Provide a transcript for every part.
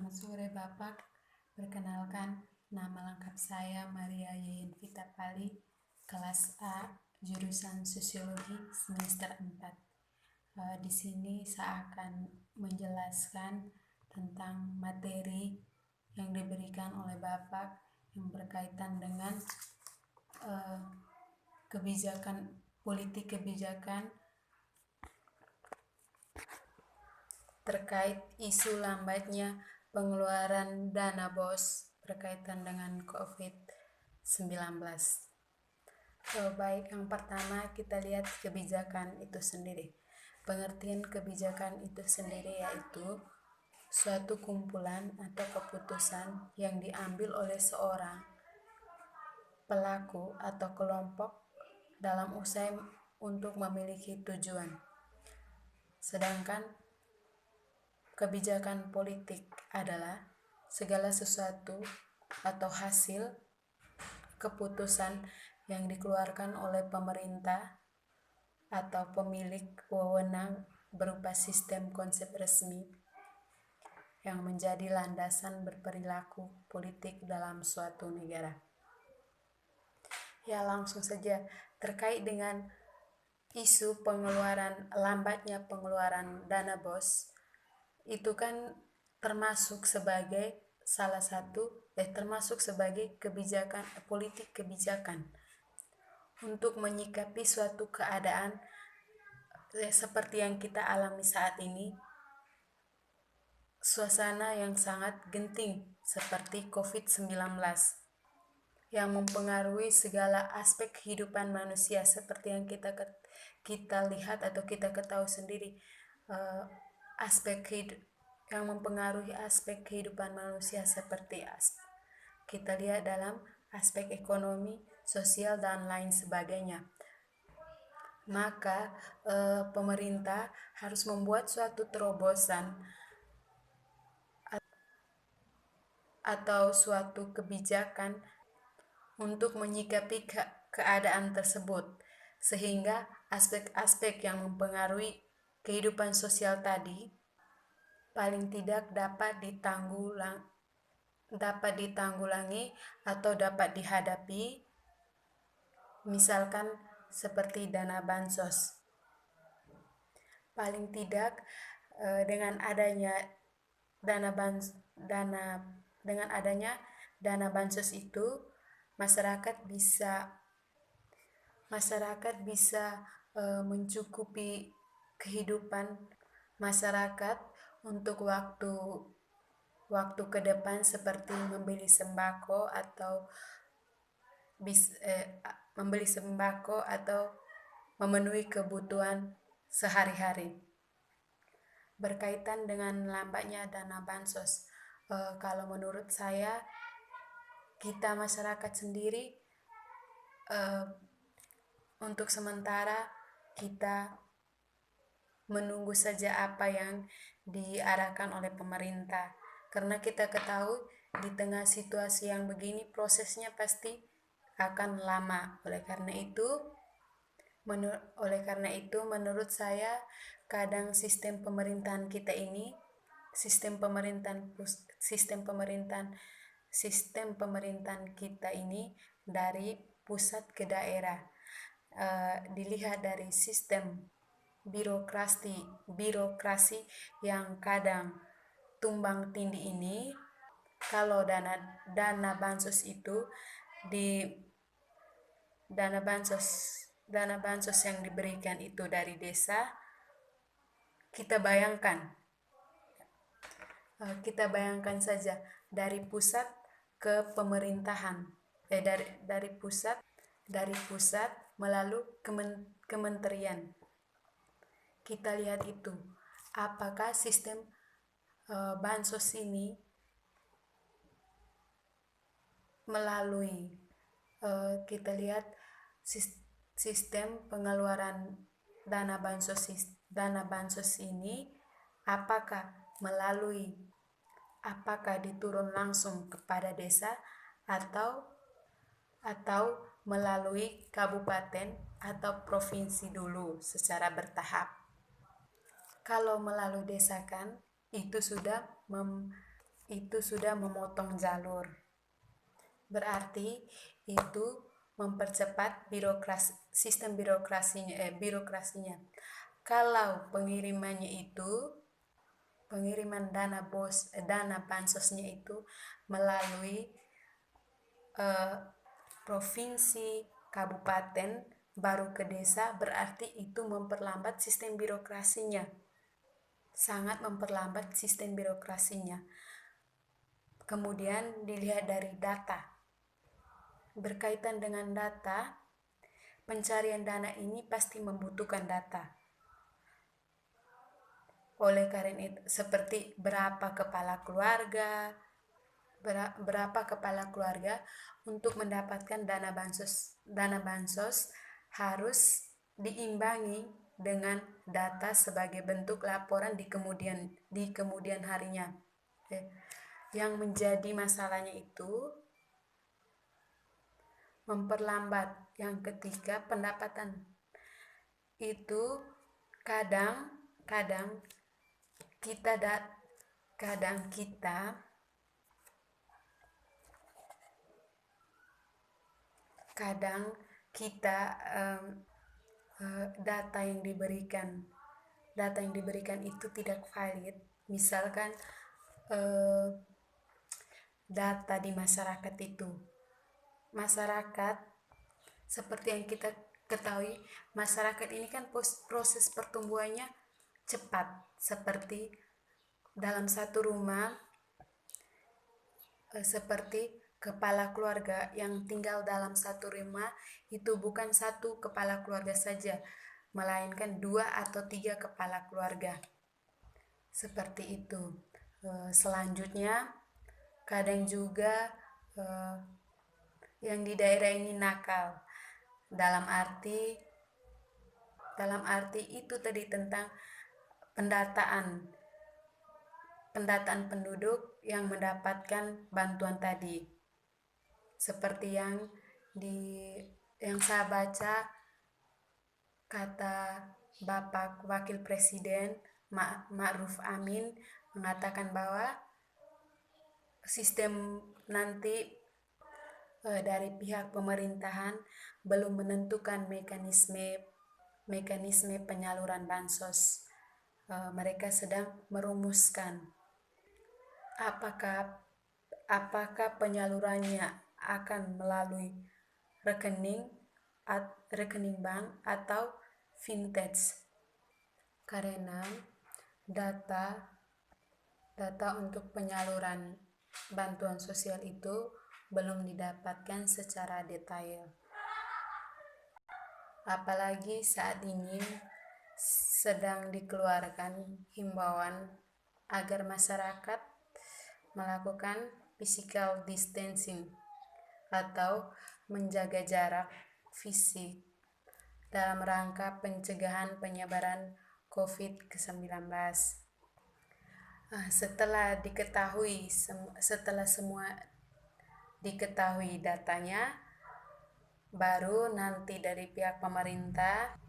Selamat sore Bapak, perkenalkan nama lengkap saya Maria Yeyen Vita Pali, kelas A, jurusan Sosiologi semester 4. Di sini saya akan menjelaskan tentang materi yang diberikan oleh Bapak yang berkaitan dengan politik kebijakan terkait isu lambatnya pengeluaran dana BOS berkaitan dengan COVID-19. Baik, yang pertama kita lihat kebijakan itu sendiri. Pengertian kebijakan itu sendiri yaitu suatu kumpulan atau keputusan yang diambil oleh seorang pelaku atau kelompok dalam usaha untuk memiliki tujuan. Sedangkan kebijakan politik adalah segala sesuatu atau hasil keputusan yang dikeluarkan oleh pemerintah atau pemilik wewenang berupa sistem konsep resmi yang menjadi landasan berperilaku politik dalam suatu negara. Ya, langsung saja terkait dengan isu lambatnya pengeluaran dana BOS, itu kan termasuk sebagai politik kebijakan untuk menyikapi suatu keadaan seperti yang kita alami saat ini, suasana yang sangat genting seperti COVID-19 yang mempengaruhi segala aspek kehidupan manusia seperti yang kita lihat atau kita ketahui sendiri. Yang mempengaruhi aspek kehidupan manusia seperti kita lihat dalam aspek ekonomi, sosial, dan lain sebagainya. Maka pemerintah harus membuat suatu terobosan atau suatu kebijakan untuk menyikapi keadaan tersebut, sehingga aspek-aspek yang mempengaruhi kehidupan sosial tadi paling tidak dapat ditanggulangi atau dapat dihadapi, misalkan seperti dana bansos. Paling tidak dengan adanya dana bansos itu masyarakat bisa mencukupi kehidupan masyarakat untuk waktu ke depan, seperti membeli sembako atau memenuhi kebutuhan sehari-hari. Berkaitan dengan lambatnya dana bansos, kalau menurut saya, kita masyarakat sendiri untuk sementara kita menunggu saja apa yang diarahkan oleh pemerintah, karena kita ketahui di tengah situasi yang begini prosesnya pasti akan lama. Oleh karena itu menurut saya kadang sistem pemerintahan kita ini dari pusat ke daerah, dilihat dari sistem birokrasi yang kadang tumbang tindih ini. Kalau dana bansos yang diberikan itu dari desa, kita bayangkan saja dari pusat ke pemerintahan, dari pusat melalui kementerian. Kita lihat itu, apakah sistem bansos ini melalui kita lihat sistem pengeluaran dana bansos ini apakah diturun langsung kepada desa atau melalui kabupaten atau provinsi dulu secara bertahap. Kalau melalui desa kan itu sudah itu sudah memotong jalur. Berarti itu mempercepat sistem birokrasinya. Kalau pengiriman dana bansosnya itu melalui provinsi, kabupaten, baru ke desa, berarti itu memperlambat sistem birokrasinya. Sangat memperlambat sistem birokrasinya. Kemudian dilihat dari data. Berkaitan dengan data, pencarian dana ini pasti membutuhkan data. Oleh karena itu, seperti berapa kepala keluarga untuk mendapatkan dana bansos harus diimbangi dengan data sebagai bentuk laporan di kemudian harinya. Yang menjadi masalahnya itu memperlambat. Yang ketiga, pendapatan itu kadang kita data yang diberikan itu tidak valid. Misalkan data di masyarakat seperti yang kita ketahui, masyarakat ini kan proses pertumbuhannya cepat. Seperti dalam satu rumah, seperti kepala keluarga yang tinggal dalam satu rumah itu bukan satu kepala keluarga saja, melainkan 2 atau 3 kepala keluarga. Seperti itu. Selanjutnya, kadang juga yang di daerah ini nakal. Dalam arti itu tadi tentang pendataan penduduk yang mendapatkan bantuan tadi. Seperti yang saya baca, kata Bapak Wakil Presiden Ma'ruf Amin mengatakan bahwa sistem nanti dari pihak pemerintahan belum menentukan mekanisme penyaluran bansos. Mereka sedang merumuskan apakah penyalurannya akan melalui rekening bank atau vintage. Karena data untuk penyaluran bantuan sosial itu belum didapatkan secara detail. Apalagi saat ini sedang dikeluarkan himbauan agar masyarakat melakukan physical distancing atau menjaga jarak fisik dalam rangka pencegahan penyebaran COVID-19. Setelah semua diketahui datanya, baru nanti dari pihak pemerintah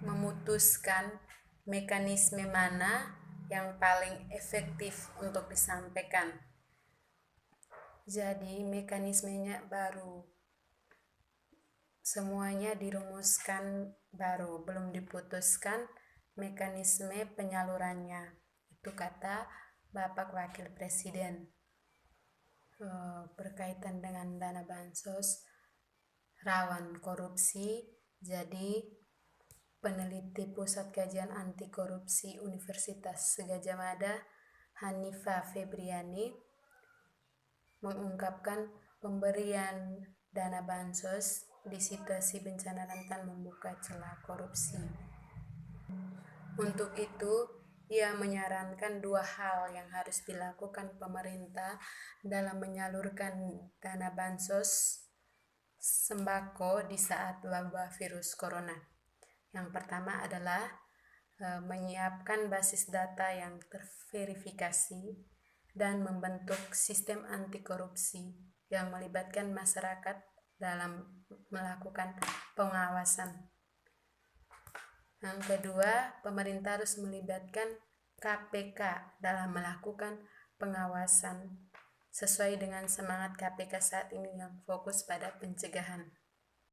memutuskan mekanisme mana yang paling efektif untuk disampaikan. Jadi mekanismenya baru, semuanya dirumuskan baru, belum diputuskan mekanisme penyalurannya. Itu kata Bapak Wakil Presiden. Berkaitan dengan dana bansos rawan korupsi, jadi peneliti Pusat Kajian Anti Korupsi Universitas Gadjah Mada, Hanifa Febriani, mengungkapkan pemberian dana bansos di situasi bencana rentan membuka celah korupsi. Untuk itu, ia menyarankan 2 hal yang harus dilakukan pemerintah dalam menyalurkan dana bansos sembako di saat wabah virus corona. Yang pertama adalah menyiapkan basis data yang terverifikasi dan membentuk sistem anti korupsi yang melibatkan masyarakat dalam melakukan pengawasan. Yang kedua, pemerintah harus melibatkan KPK dalam melakukan pengawasan sesuai dengan semangat KPK saat ini yang fokus pada pencegahan.